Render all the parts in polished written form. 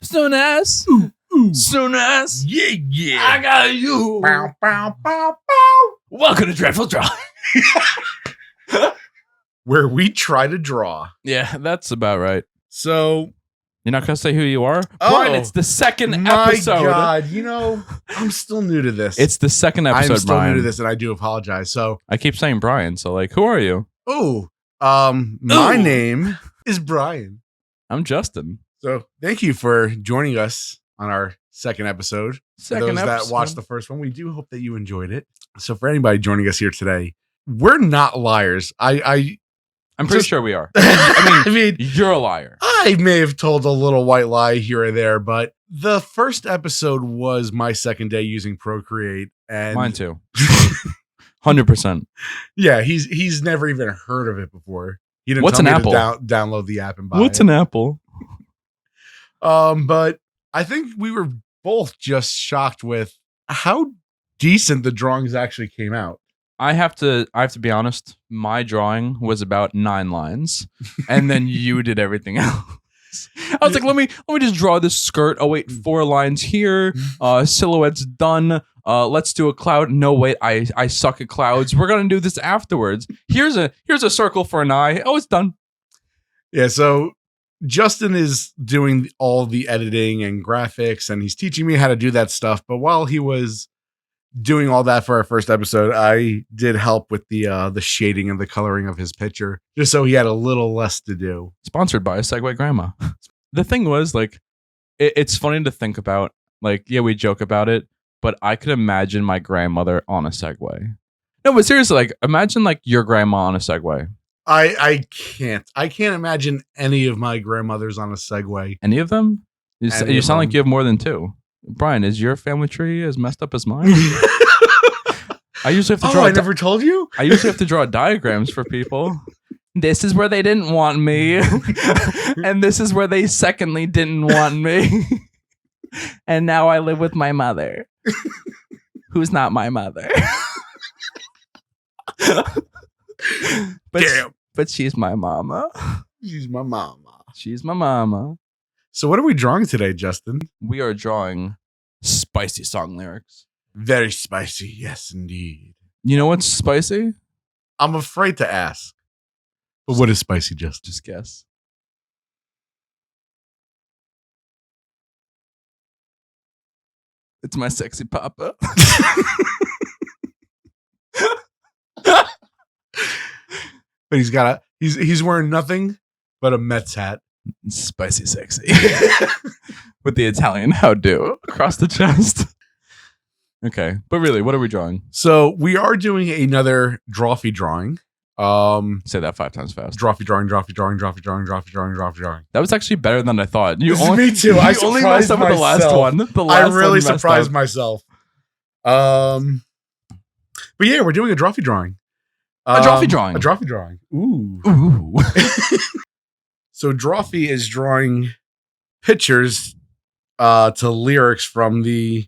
Soon as. Soon as. Yeah. I got you. Bow, bow, bow, bow. Welcome to Dreadful Draw. Where we try to draw. Yeah, that's about right. So, You're not going to say who you are? Oh, Brian, it's the second my episode. God, I'm still new to this. It's the second episode, I'm still Brian. new to this, and I do apologize. So, I keep saying Brian, so like, who are you? my name is Brian. I'm Justin. So, thank you for joining us on our second episode. For those that watched the first one, we do hope that you enjoyed it. So, for anybody joining us here today, we're not liars. I'm pretty sure we are. I mean, You're a liar. I may have told a little white lie here or there, but the first episode was my second day using Procreate, and Mine too. 100%. yeah, he's never even heard of it before. He didn't What's tell an me apple? to download the app and buy What's it. an apple? But I think we were both just shocked with how decent the drawings actually came out. I have to be honest. My drawing was about 9 lines, and then you did everything else. I was like, let me just draw this skirt. Oh wait, 4 lines here. Silhouette's done. Let's do a cloud. No wait, I suck at clouds. We're gonna do this afterwards. Here's a circle for an eye. Oh, it's done. Yeah, so Justin is doing all the editing and graphics, and he's teaching me how to do that stuff. But while he was doing all that for our first episode, I did help with the shading and the coloring of his picture, just so he had a little less to do. Sponsored by Segway Grandma. The thing was, like, it's funny to think about. Like, yeah, we joke about it, but I could imagine my grandmother on a Segway. No, but seriously, like, imagine like your grandma on a Segway. I can't imagine any of my grandmothers on a Segway. Any of them? You Any of sound like them. you have more than 2. Brian, is your family tree as messed up as mine? I usually have to draw. I never told you. I usually have to draw diagrams for people. This is where they didn't want me, and this is where they secondly didn't want me, and now I live with my mother, who's not my mother. Damn, but she's my mama. she's my mama. She's my mama. So what are we drawing today, Justin? We are drawing spicy song lyrics. Very spicy, yes, indeed. You know what's spicy? I'm afraid to ask. But what is spicy, Justin? Just guess. It's my sexy papa. But he's wearing nothing but a Mets hat. Spicy sexy. With the Italian how do across the chest. Okay, but really, what are we drawing? So we are doing another Drawfee drawing. Say that 5 times fast. Drawfee drawing. That was actually better than I thought. Me too. I only messed up with the last myself. one. The I last really one messed surprised up. myself. But yeah, we're doing a Drawfee drawing. A Drawfee drawing. A Drawfee drawing. Ooh. Ooh. So Drawfee is drawing pictures to lyrics from the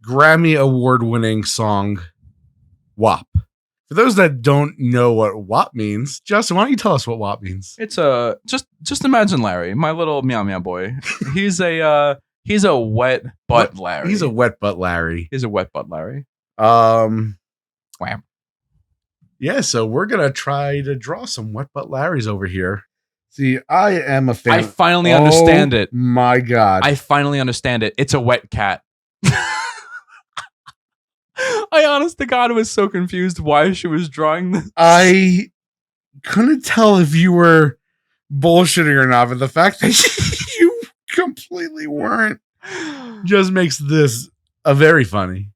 Grammy award-winning song WAP. For those that don't know what WAP means, Justin, why don't you tell us what WAP means? It's a just imagine Larry, my little meow meow boy. He's a wet butt Larry. He's a wet butt Larry. He's a wet butt Larry. Wham. Wham. Yeah, so we're gonna try to draw some wet butt Larrys over here. See, I am a fan. I finally understand it. My God. I finally understand it. It's a wet cat. I honest to God was so confused why she was drawing this. I couldn't tell if you were bullshitting or not, but the fact that you completely weren't just makes this a very funny.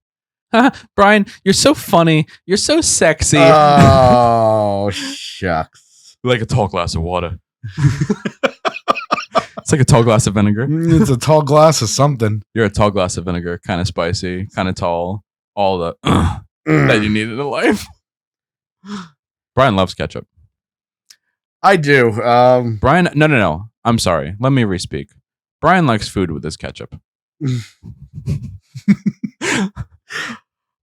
Brian, you're so funny. You're so sexy. Oh, shucks. Like a tall glass of water. It's like a tall glass of vinegar. It's a tall glass of something. You're a tall glass of vinegar, kind of spicy, kind of tall, all the that you need in life. Brian loves ketchup. I do. Brian, no. I'm sorry. Let me respeak. Brian likes food with his ketchup.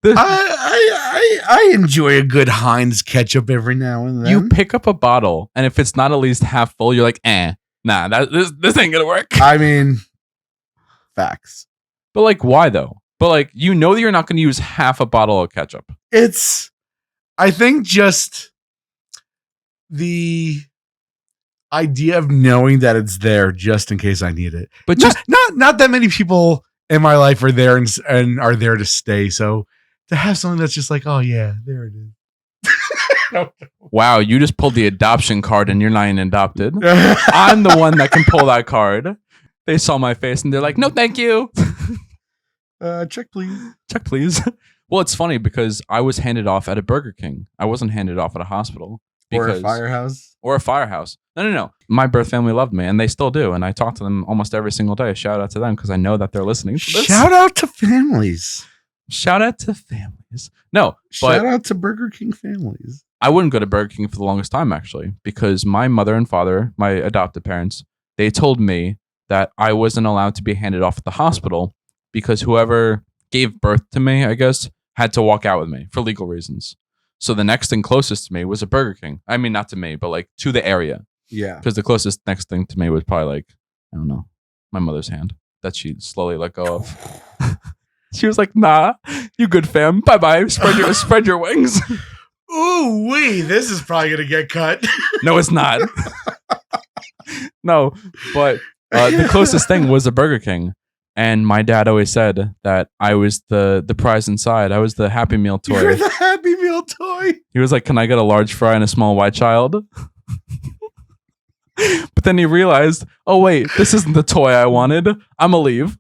I enjoy a good Heinz ketchup every now and then. You pick up a bottle, and if it's not at least half full, you're like, nah, this ain't gonna work. I mean, Facts. But like, why though? But like, you know that you're not going to use half a bottle of ketchup. I think just the idea of knowing that it's there just in case I need it. But Not that many people in my life are there and are there to stay. So to have something that's just like, oh yeah, there it is. wow, you just pulled the adoption card and you're not even adopted. I'm the one that can pull that card. They saw my face and they're like, no, thank you. Check please. Check, please. Well, it's funny because I was handed off at a Burger King. I wasn't handed off at a hospital. Or a firehouse. Or a firehouse. No. My birth family loved me, and they still do. And I talk to them almost every single day. Shout out to them because I know that they're listening to this. Shout out to families. Shout out to families. No, shout out to Burger King families. I wouldn't go to Burger King for the longest time, actually, because my mother and father, my adopted parents, they told me that I wasn't allowed to be handed off at the hospital because whoever gave birth to me, I guess, had to walk out with me for legal reasons. So the next thing closest to me was a Burger King. I mean, not to me, but like to the area. Yeah. Because the closest next thing to me was probably like, I don't know, my mother's hand that she slowly let go of. She was like, nah, you good fam. Bye-bye. Spread your wings. Ooh, wee. This is probably going to get cut. No, it's not. No, but the closest thing was a Burger King. And my dad always said that I was the prize inside. I was the Happy Meal toy. You're the Happy Meal toy. He was like, can I get a large fry and a small white child? But then he realized, oh, wait, this isn't the toy I wanted. I'm going to leave.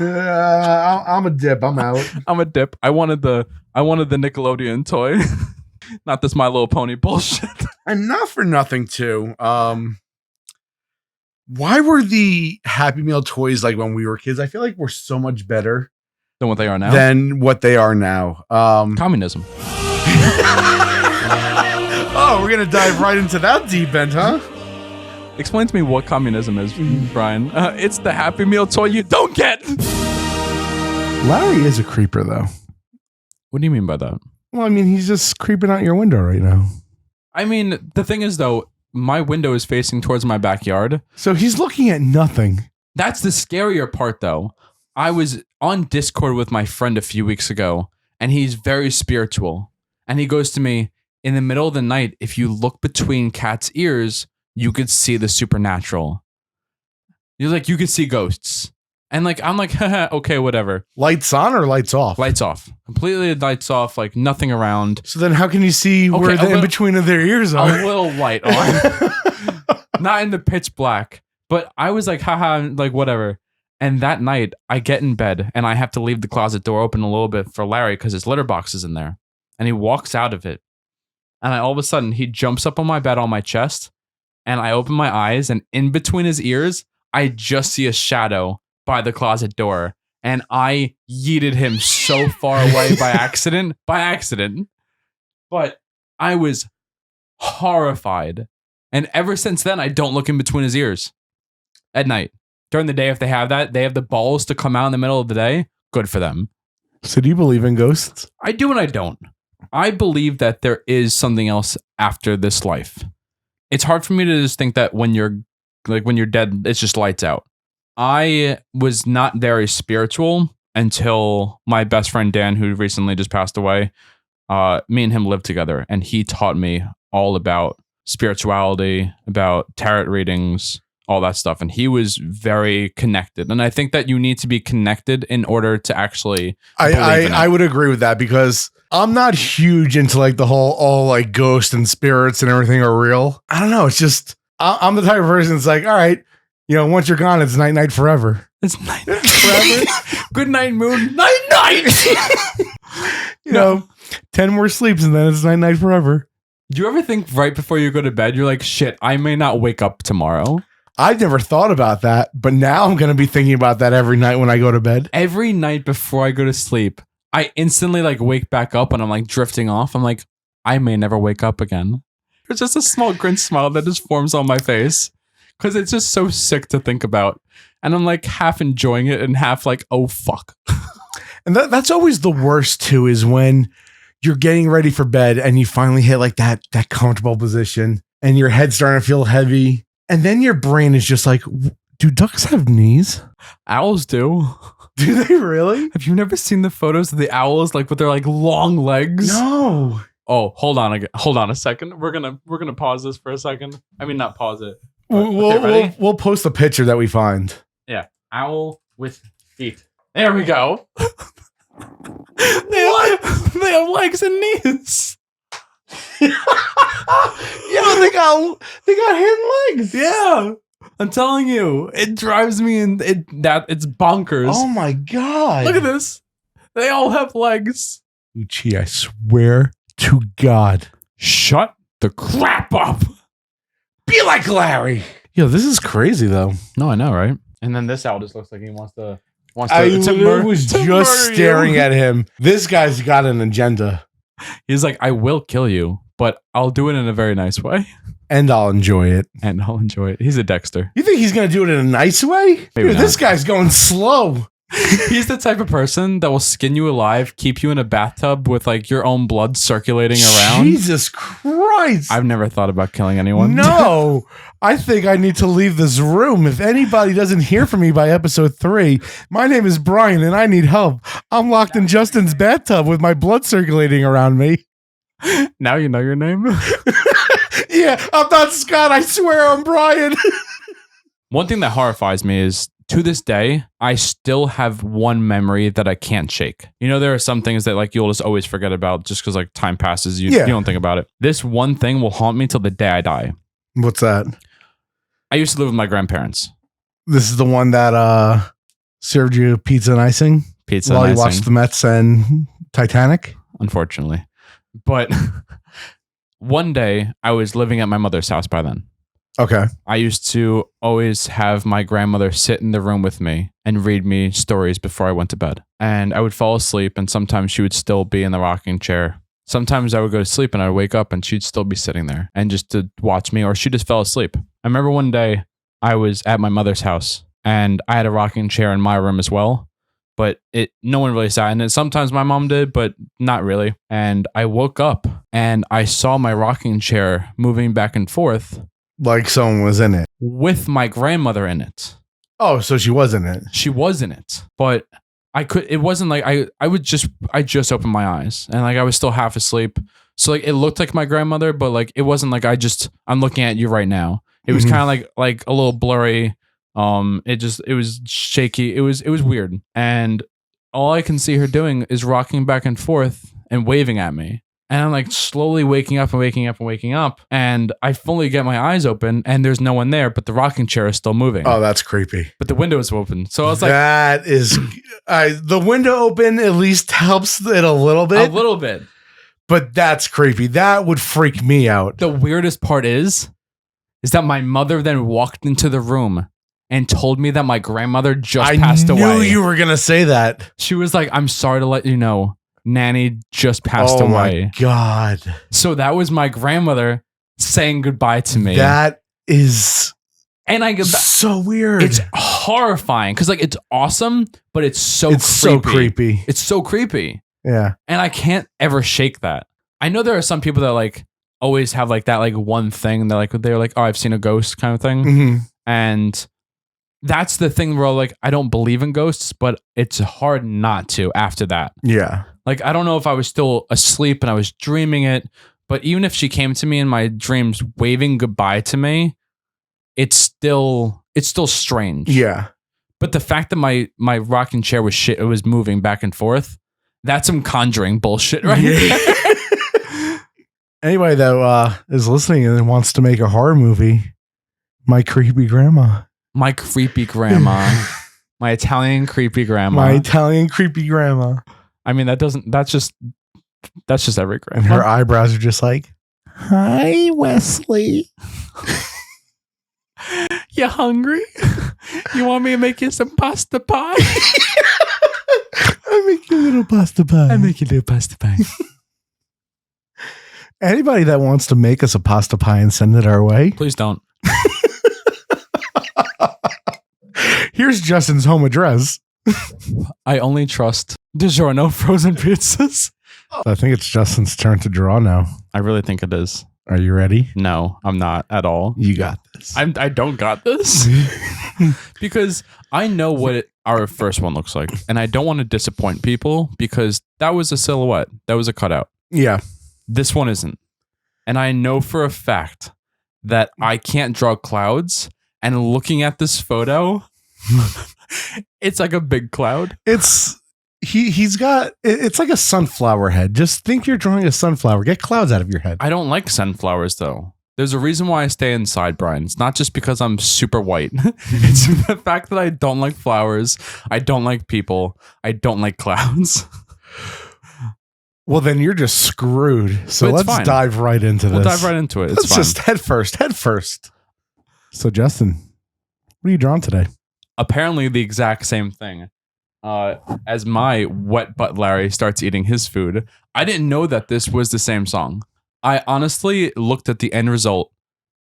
I'm a dip. I'm out. I'm a dip. I wanted the Nickelodeon toy. Not this My Little Pony bullshit. And not for nothing, too. Why were the Happy Meal toys like when we were kids? I feel like we're so much better than what they are now. Communism. Oh, we're gonna dive right into that deep end, huh? Explain to me what communism is, Brian. It's the Happy Meal toy you don't get. Larry is a creeper, though. What do you mean by that? Well, I mean, he's just creeping out your window right now. I mean, the thing is, though, my window is facing towards my backyard. So he's looking at nothing. That's the scarier part, though. I was on Discord with my friend a few weeks ago, and he's very spiritual. And he goes to me, in the middle of the night, if you look between cats' ears, you could see the supernatural. He's like, you could see ghosts. And like, I'm like, haha, okay, whatever. Lights on or lights off? Lights off. Completely lights off, like nothing around. So then how can you see where the in-between of their ears are? A little light on. Not in the pitch black. But I was like, haha, like whatever. And that night, I get in bed and I have to leave the closet door open a little bit for Larry because his litter box is in there. And he walks out of it. And all of a sudden, he jumps up on my bed on my chest. And I open my eyes, and in between his ears, I just see a shadow by the closet door. And I yeeted him so far away by accident. But I was horrified. And ever since then, I don't look in between his ears at night. During the day, if they have that, they have the balls to come out in the middle of the day. Good for them. So do you believe in ghosts? I do and I don't. I believe that there is something else after this life. It's hard for me to just think that when you're dead, it's just lights out. I was not very spiritual until my best friend Dan, who recently just passed away, me and him lived together, and he taught me all about spirituality, about tarot readings, all that stuff. And he was very connected. And I think that you need to be connected in order to actually I would agree with that, because I'm not huge into like the whole like ghosts and spirits and everything are real. I don't know. It's just I'm the type of person that's like, all right, you know, once you're gone, it's night night forever. It's night night forever. Good night, moon. Night night. You know, 10 more sleeps and then it's night night forever. Do you ever think right before you go to bed, you're like, shit, I may not wake up tomorrow? I've never thought about that, but now I'm going to be thinking about that every night when I go to bed. Every night before I go to sleep, I instantly like wake back up and I'm like drifting off. I'm like, I may never wake up again. There's just a small grin smile that just forms on my face because it's just so sick to think about. And I'm like half enjoying it and half like, oh, fuck. And that's always the worst too, is when you're getting ready for bed and you finally hit like that comfortable position and your head's starting to feel heavy. And then your brain is just like, Do ducks have knees? Owls do. Do they really? Have you never seen the photos of the owls like with their like long legs? No. Oh, hold on a second. We're gonna pause this for a second. I mean, not pause it. We'll post a picture that we find. Yeah, owl with feet. There we go. they have legs and knees. Yeah, they got hidden legs. Yeah, I'm telling you, it drives me it's bonkers. Oh my god! Look at this. They all have legs. Uchi, I swear to God. Shut the crap up. Be like Larry. Yo, this is crazy though. No, I know, right? And then this owl just looks like he wants to I was just staring at him. This guy's got an agenda. He's like, I will kill you, but I'll do it in a very nice way. And I'll enjoy it. And I'll enjoy it. He's a Dexter. You think he's going to do it in a nice way? Maybe Dude, not. this guy's going slow. He's the type of person that will skin you alive, keep you in a bathtub with like your own blood circulating around. Jesus Christ. I've never thought about killing anyone. No, I think I need to leave this room. If anybody doesn't hear from me by episode 3, my name is Brian and I need help. I'm locked in Justin's bathtub with my blood circulating around me. Now you know your name. Yeah, I'm not Scott. I swear I'm Brian. One thing that horrifies me is to this day, I still have one memory that I can't shake. You know, there are some things that like you'll just always forget about just because like time passes. You don't think about it. This one thing will haunt me till the day I die. What's that? I used to live with my grandparents. This is the one that served you pizza and icing Pizza while and you icing, watched the Mets and Titanic? unfortunately. But one day I was living at my mother's house by then. Okay. I used to always have my grandmother sit in the room with me and read me stories before I went to bed. And I would fall asleep, and sometimes she would still be in the rocking chair. Sometimes I would go to sleep and I'd wake up and she'd still be sitting there and just to watch me, or she just fell asleep. I remember one day I was at my mother's house and I had a rocking chair in my room as well, but no one really sat in it. Sometimes my mom did, but not really. And I woke up and I saw my rocking chair moving back and forth Like someone was in it. with my grandmother in it. Oh, so she was in it. She was in it, but it wasn't like I just opened my eyes and like I was still half asleep. So like it looked like my grandmother, but like it wasn't like I'm looking at you right now. It was Mhm. kind of like a little blurry. It was shaky. It was weird. And all I can see her doing is rocking back and forth and waving at me. And I'm like slowly waking up and waking up and waking up. And I fully get my eyes open and there's no one there, but the rocking chair is still moving. Oh, that's creepy. But the window is open. So I was like, that is the window open at least helps it a little bit. a little bit. But that's creepy. That would freak me out. The weirdest part is that my mother then walked into the room and told me that my grandmother just passed away. I knew you were going to say that. She was like, I'm sorry to let you know, Nanny just passed Oh away. my God. So that was my grandmother saying goodbye to me. That is and I get so weird. it's horrifying because like it's awesome, but it's so creepy. It's so creepy. Yeah. And I can't ever shake that. I know there are some people that like always have like that like one thing that like they're like, oh, I've seen a ghost kind of thing. Mhm. And that's the thing where like I don't believe in ghosts, but it's hard not to after that. Yeah. Like I don't know if I was still asleep and I was dreaming it, but even if she came to me in my dreams waving goodbye to me, it's still strange. Yeah. But the fact that my rocking chair it was moving back and forth, that's some Conjuring bullshit, right? Yeah. Anybody that is listening and wants to make a horror movie, My Creepy Grandma. My creepy grandma. My Italian creepy grandma. My Italian creepy grandma. I mean, that's just every And grandma. her eyebrows are just like, hi, Wesley. You hungry? You want me to make you some pasta pie? I make you a little pasta pie. I make you do pasta pie. Anybody that wants to make us a pasta pie and send it our way, Please don't. here's Justin's home address. I only trust DiGiorno frozen pizzas. I think it's Justin's turn to draw now. I really think it is. Are you ready? No, I'm not at all. You got this. I don't got this because I know what our first one looks like, and I don't want to disappoint people because that was a silhouette, that was a cutout. Yeah. This one isn't, and I know for a fact that I can't draw clouds. And looking at this photo, it's like a big cloud. He's got it's like a sunflower head. Just think you're drawing a sunflower. Get clouds out of your head. I don't like sunflowers though. There's a reason why I stay inside, Brian. It's not just because I'm super white. It's the fact that I don't like flowers. I don't like people. I don't like clouds. Well, then you're just screwed. So But it's let's fine. dive right into We'll this. dive right into it. It's Let's fine. just head first. So Justin, what are you drawing today? Apparently the exact same thing. As my wet butt Larry starts eating his food, I didn't know that this was the same song. I honestly looked at the end result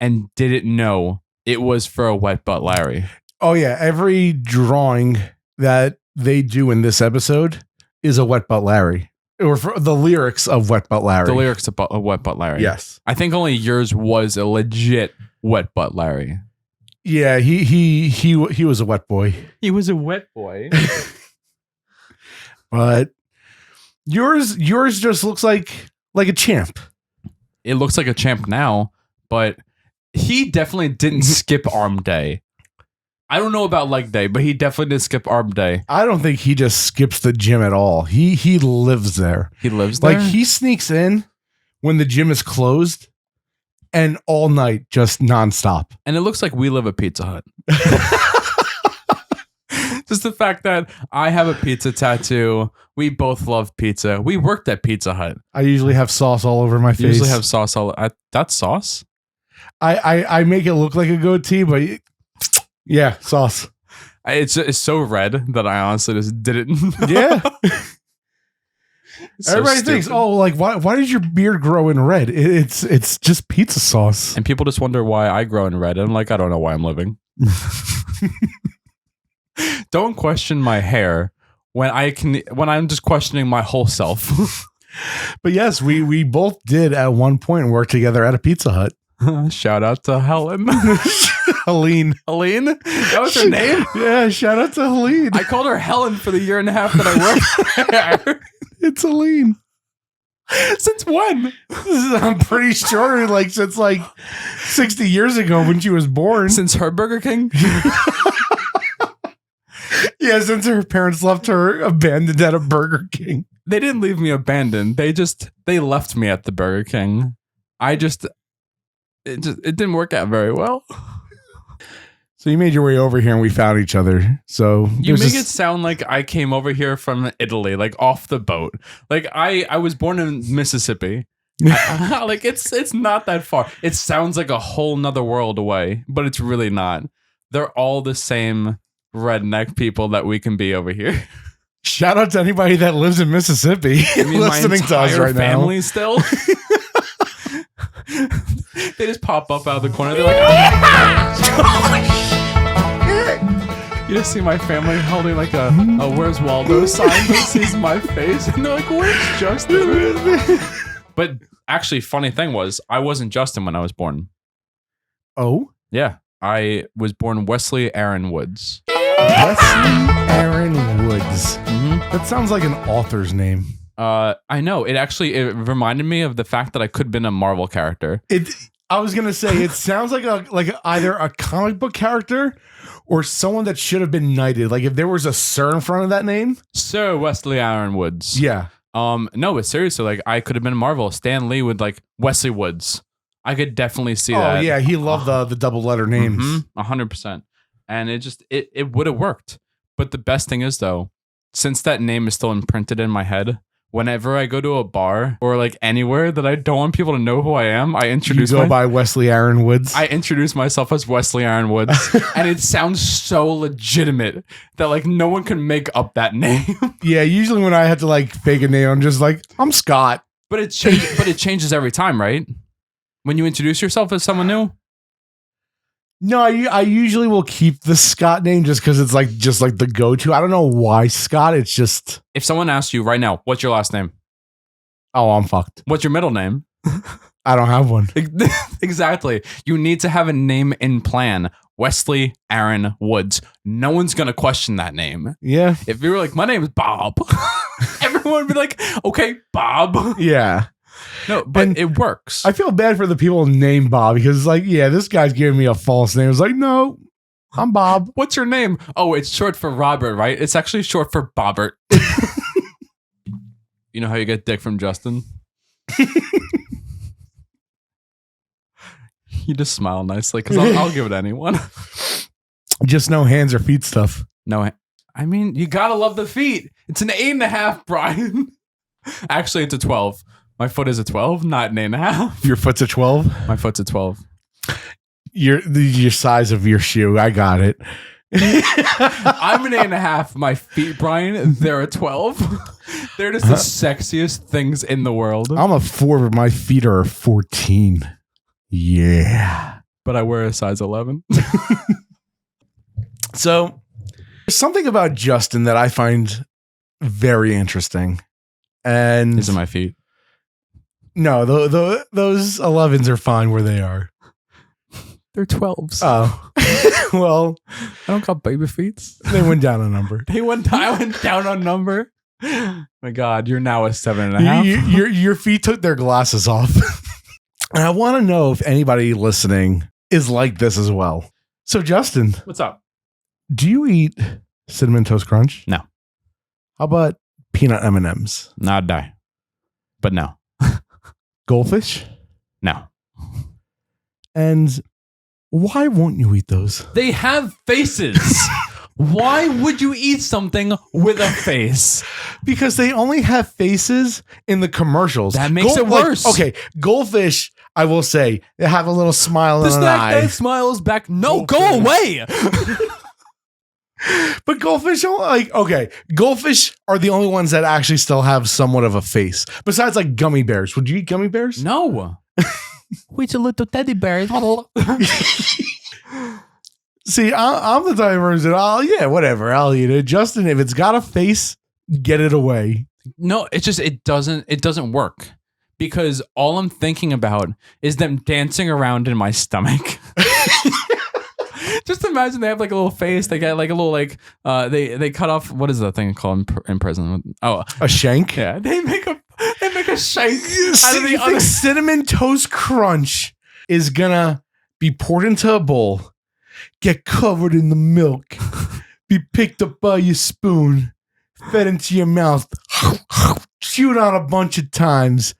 and didn't know it was for a wet butt Larry. Oh yeah, every drawing that they do in this episode is a Wet Butt Larry, or for the lyrics of Wet Butt Larry. The lyrics about a wet butt Larry. Yes. I think only yours was a legit wet butt Larry. Yeah, he was a wet boy, He was a wet boy. but yours just looks like a champ. It looks like a champ now, but he definitely didn't skip arm day. I don't know about leg day, but he definitely did skip arm day. I don't think he just skips the gym at all. He lives there. He lives there. Like he sneaks in when the gym is closed and all night just nonstop. And it looks like we live at Pizza Hut. Just the fact that I have a pizza tattoo. We both love pizza. We worked at Pizza Hut. I usually have sauce all over my face. You usually have sauce all. That's sauce. I make it look like a goatee, but yeah, sauce. It's so red that I honestly just didn't. Yeah. It's so Everybody thinks, stupid. oh, like why did your beard grow in red? It's just pizza sauce. And people just wonder why I grow in red. And I'm like, I don't know why I'm living. Don't question my hair when I'm just questioning my whole self. But yes, we both did at one point work together at a Pizza Hut. Shout out to Helen. Helene. Helene? That was her name? Yeah, shout out to Helene. I called her Helen for the year and a half that I worked there. It's Helene. Since when? I'm pretty sure since 60 years ago when she was born. Since her Burger King? Yeah, since her parents left her abandoned at a Burger King. They didn't leave me abandoned. They left me at the Burger King. It didn't work out very well. So you made your way over here and we found each other. So You there's make it sound like I came over here from Italy, like off the boat. Like I was born in Mississippi. Like it's not that far. It sounds like a whole nother world away, but it's really not. They're all the same redneck people that we can be over here. shout out to anybody that lives in Mississippi You mean my listening to us entire right family still? They just pop up out of the corner. They're like, you just see my family holding like a Where's Waldo sign that sees my face, and they're like, where's Justin? But actually, funny thing was, I wasn't Justin when I was born. now. Oh, Yeah, I was born Wesley Aaron Woods. Wesley Aaron Woods. Mm-hmm. That sounds like an author's name. I know. It reminded me of the fact that I could have been a Marvel character. I was gonna say it sounds like either a comic book character or someone that should have been knighted. Like if there was a Sir in front of that name. Sir Wesley Aaron Woods. Yeah. No, but seriously, like I could have been Marvel. Stan Lee with like Wesley Woods. I could definitely see that. Oh yeah, he loved the double letter names. 100%. And it would have worked. But the best thing is though, since that name is still imprinted in my head, whenever I go to a bar or like anywhere that I don't want people to know who I am, I You introduce go by Wesley Aaron Woods. I introduce myself as Wesley Aaron Woods, and it sounds so legitimate that like no one can make up that name. Yeah, usually when I had to like fake a name, I'm just like, I'm Scott. But it changes every time, right? When you introduce yourself as someone new. No, I usually will keep the Scott name just because it's just like the go-to. I don't know why Scott. It's just, If someone asks you right now, what's your last name? oh, I'm fucked. What's your middle name? I don't have one. Exactly. You need to have a name in plan. Wesley Aaron Woods. No one's going to question that name. Yeah. If you were like, my name is Bob, everyone would be like, okay, Bob. Yeah. No, but And it works. I feel bad for the people named Bob because it's like, yeah, this guy's giving me a false name. It's like, no, I'm Bob. What's your name? Oh, it's short for Robert, right? It's actually short for Bobbert. You know how you get dick from Justin? You just smile nicely because I'll give it to anyone. Just no hands or feet stuff. No, I mean, you gotta love the feet. It's an 8.5, Brian. Actually, it's a 12. My foot is a 12, not an 8.5. Your foot's a 12. My foot's a 12. Your size of your shoe. I got it. I'm an 8.5. My feet, Brian, they're a 12. They're just the sexiest things in the world. I'm a 4, but my feet are a 14. Yeah. But I wear a size 11. So there's something about Justin that I find very interesting. And These are my feet. no, those 11s are fine where they are. They're 12s. Oh. Well, I don't call baby feet. they went down a number. I went down on number. My God, you're now a 7.5. Your feet took their glasses off. And I want to know if anybody listening is like this as well. So, Justin, What's up? do you eat Cinnamon Toast Crunch? No. How about peanut M&Ms? Not die. But no. Goldfish? No. And why won't you eat those? They have faces. Why would you eat something with a face? Because they only have faces in the commercials. That makes it worse. Okay, goldfish, I will say, they have a little smile The in an snack eye. that smiles back. No, Goldfish. go away. But goldfish, goldfish are the only ones that actually still have somewhat of a face. Besides, like gummy bears. Would you eat gummy bears? No. Wait a little teddy bear. See, I'm the type of person. I'll eat it. Justin, if it's got a face, get it away. No, it doesn't work. Because all I'm thinking about is them dancing around in my stomach. Just imagine they have like a little face. They got like a little they cut off, what is that thing called in prison? Oh, A shank? yeah. They make a shank out of the You other. think Cinnamon Toast Crunch is gonna be poured into a bowl, get covered in the milk, be picked up by your spoon, fed into your mouth, chewed on a bunch of times,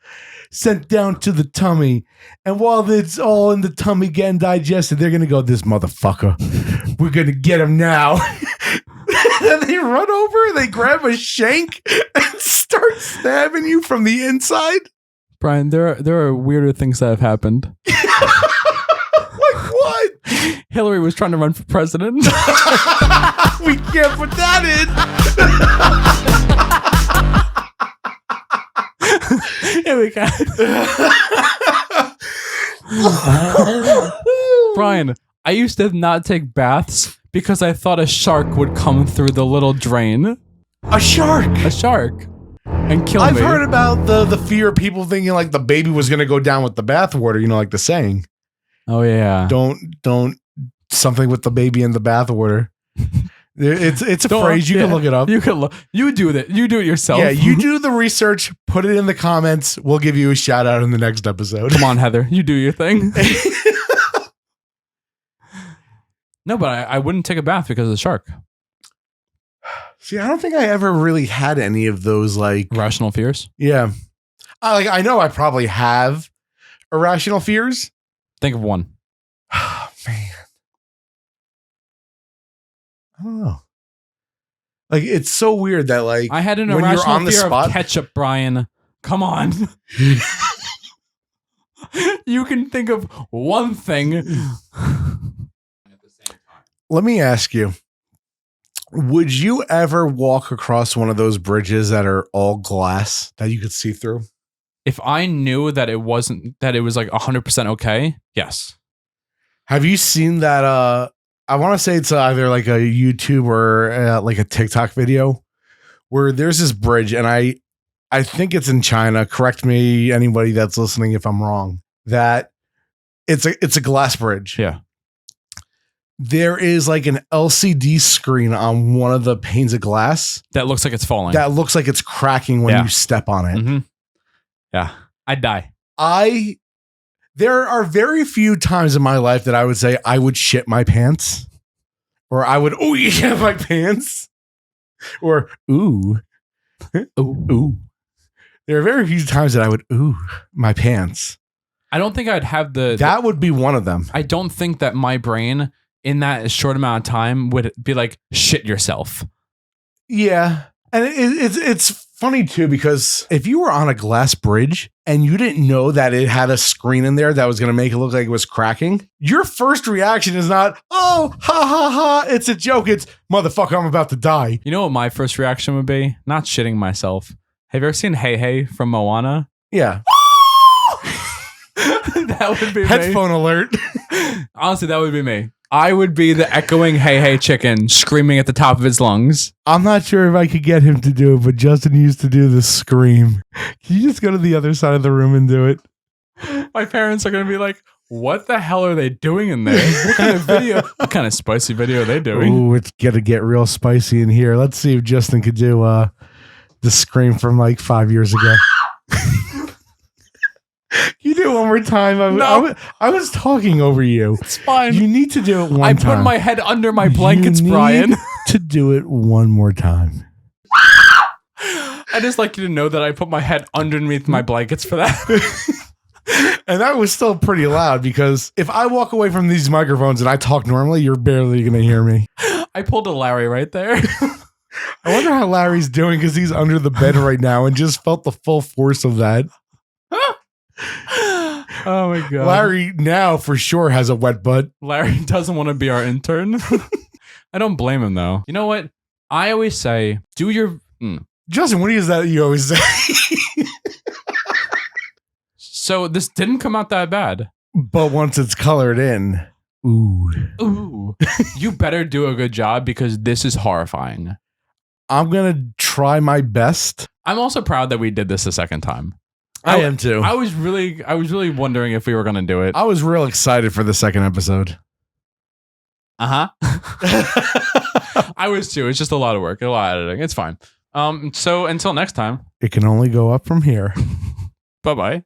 sent down to the tummy, and while it's all in the tummy getting digested, they're gonna go, this motherfucker, we're gonna get him now. And then they run over, they grab a shank, and start stabbing you from the inside. Brian, there are weirder things that have happened. Like what? Hillary was trying to run for president. We can't put that in. Yeah, we can. Brian, I used to not take baths because I thought a shark would come through the little drain. A shark. A shark. And kill I've me. heard about the fear of people thinking like the baby was gonna go down with the bathwater, like the saying. Oh yeah. Don't something with the baby in the bathwater. It's a phrase. You can look it up. You can look. You do that. You do it yourself. Yeah, you do the research, put it in the comments. We'll give you a shout out in the next episode. Come on, Heather. You do your thing. No, but I wouldn't take a bath because of the shark. See, I don't think I ever really had any of those like Rational fears. yeah. I know I probably have irrational fears. Think of one. Oh, man. I don't know. Like, it's so weird that, like, I had an when you're irrational on the fear spot- of ketchup, Brian. Come on. You can think of one thing. let me ask you, would you ever walk across one of those bridges that are all glass that you could see through? If I knew that it was like 100% okay, yes. Have you seen that? I want to say it's either like a YouTube or like a TikTok video where there's this bridge, and I think it's in China. Correct me, anybody that's listening, if I'm wrong. that it's a glass bridge. Yeah. There is like an LCD screen on one of the panes of glass That looks like it's falling. that looks like it's cracking when Yeah. you step on it. Mhm. Yeah. I'd die. There are very few times in my life that I would say I would shit my pants, or I would yeah my pants, or ooh. Ooh. There are very few times that I would my pants. I don't think I'd have That would be one of them. I don't think that my brain in that short amount of time would be like, shit yourself. Yeah. And it's funny too, because if you were on a glass bridge and you didn't know that it had a screen in there that was going to make it look like it was cracking, your first reaction is not, oh, ha ha ha, it's a joke. It's motherfucker, I'm about to die. You know what my first reaction would be? Not shitting myself. Have you ever seen Hey Hey from Moana? Yeah. That would be me. Headphone alert. Honestly, that would be me. I would be the echoing Hey Hey chicken screaming at the top of his lungs. I'm not sure if I could get him to do it, but Justin used to do the scream. Can you just go to the other side of the room and do it? My parents are going to be like, what the hell are they doing in there? What kind of video? What kind of spicy video are they doing? Ooh, it's gonna get real spicy in here. Let's see if Justin could do the scream from like 5 years ago. You do it one more time. I was talking over you. It's fine. You need to do it one I time. put my head under my blankets, You need Brian. to do it one more time. I just like you to know that I put my head underneath my blankets for that. And that was still pretty loud, because if I walk away from these microphones and I talk normally, you're barely going to hear me. I pulled a Larry right there. I wonder how Larry's doing, because he's under the bed right now and just felt the full force of that. Oh my god. Larry now for sure has a wet butt. Larry doesn't want to be our intern. I don't blame him though. You know what? I always say, do your Justin, what is that you always say? So this didn't come out that bad. But once it's colored in, Ooh. You better do a good job, because this is horrifying. I'm going to try my best. I'm also proud that we did this a second time. I am too. I was really wondering if we were going to do it. I was real excited for the second episode. Uh-huh. I was too. It's just a lot of work, a lot of editing. It's fine. So until next time. It can only go up from here. Bye-bye.